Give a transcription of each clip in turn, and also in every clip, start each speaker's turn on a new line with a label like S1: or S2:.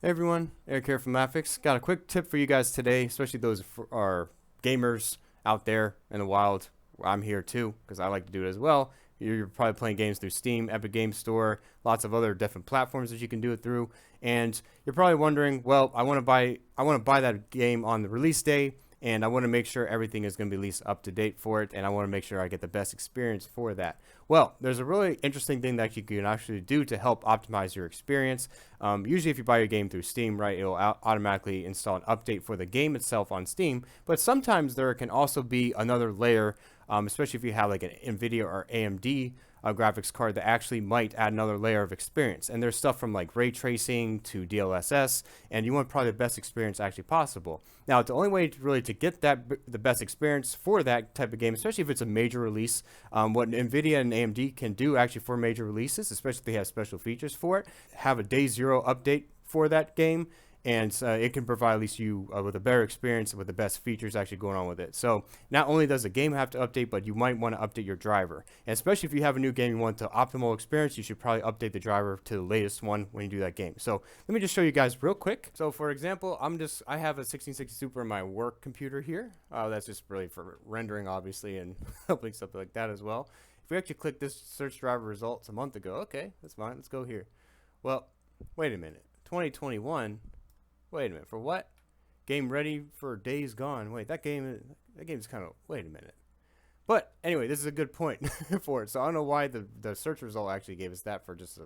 S1: Hey everyone, Eric here from Mafix. Got a quick tip for you guys today, especially those are gamers out there in the wild. I'm here too because I like to do it as well. You're probably playing games through Steam, Epic Game Store, lots of other different platforms that you can do it through. And you're probably wondering, well, I want to buy that game on the release day, and I want to make sure everything is going to be at least up to date for it, and I want to make sure I get the best experience for that. Well, there's a really interesting thing that you can actually do to help optimize your experience. Usually, if you buy your game through Steam, right, it'll automatically install an update for the game itself on Steam. But sometimes there can also be another layer, especially if you have like an NVIDIA or AMD graphics card that actually might add another layer of experience. And there's stuff from like ray tracing to DLSS, and you want probably the best experience actually possible. Now, the only way to get the best experience for that type of game, especially if it's a major release, what NVIDIA and AMD can do actually for major releases, especially if they have special features for it, have a day zero update for that game, and it can provide at least you with a better experience with the best features actually going on with it. So not only does the game have to update, but you might want to update your driver. And especially if you have a new game you want the optimal experience, you should probably update the driver to the latest one when you do that game. So let me just show you guys real quick. So for example, I have a 1660 Super on my work computer here. That's just really for rendering, obviously, and helping stuff like that as well. If we actually click this search driver results a month ago, okay, that's fine. Let's go here. Well, wait a minute. 2021. Wait a minute, for what? Game ready for days gone. Wait, that game's kind of, wait a minute. But anyway, this is a good point for it. So I don't know why the search result actually gave us that for just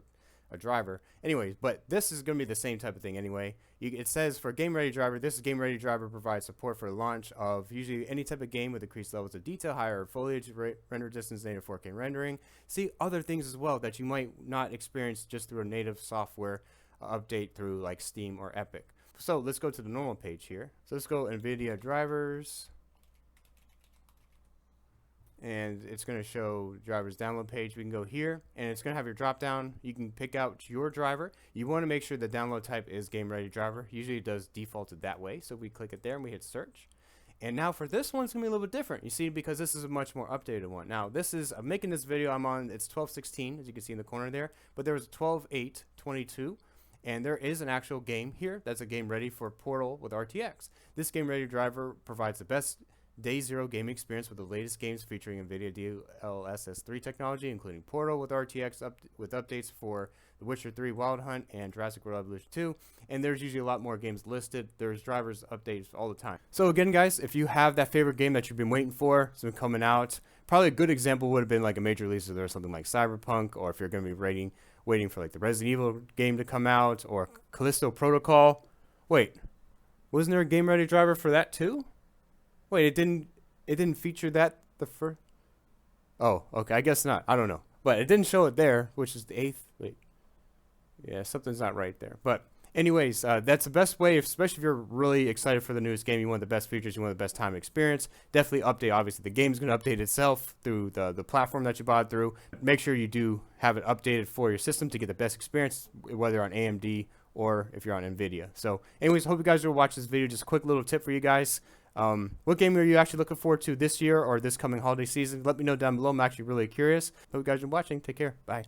S1: a driver. Anyways, but this is going to be the same type of thing anyway. It says for game ready driver, this game ready driver provides support for the launch of usually any type of game with increased levels of detail, higher foliage, render distance, native 4K rendering. See other things as well that you might not experience just through a native software update through like Steam or Epic. So let's go to the normal page here. So let's go NVIDIA drivers, and it's going to show drivers download page. We can go here, and it's going to have your drop down. You can pick out your driver. You want to make sure the download type is game ready driver. Usually it does defaulted that way. So we click it there and we hit search. And now for this one, it's going to be a little bit different. You see, because this is a much more updated one. Now I'm making this video, it's 12:16, as you can see in the corner there, but there was 12:8:22. And there is an actual game here that's a game ready for Portal with RTX. This game ready driver provides the best day zero gaming experience with the latest games featuring NVIDIA DLSS 3 technology, including Portal with RTX with updates for The Witcher 3 Wild Hunt and Jurassic World Evolution 2. And there's usually a lot more games listed. There's drivers updates all the time. So again, guys, if you have that favorite game that you've been waiting for, it's been coming out, probably a good example would have been like a major release if there's something like Cyberpunk, or if you're going to be waiting for like the Resident Evil game to come out, or Callisto Protocol. Wait, wasn't there a game ready driver for that too? Wait, it didn't feature that the first. Oh, okay, I guess not. I don't know, but it didn't show it there, which is the 8th. Wait, yeah, something's not right there. But anyways, that's the best way, especially if you're really excited for the newest game. You want the best features, you want the best time experience. Definitely update. Obviously, the game's going to update itself through the platform that you bought through. Make sure you do have it updated for your system to get the best experience, whether on AMD or if you're on NVIDIA. So anyways, hope you guys will watch this video. Just a quick little tip for you guys. What game are you actually looking forward to this year or this coming holiday season? Let me know down below. I'm actually really curious. Hope you guys are watching. Take care. Bye.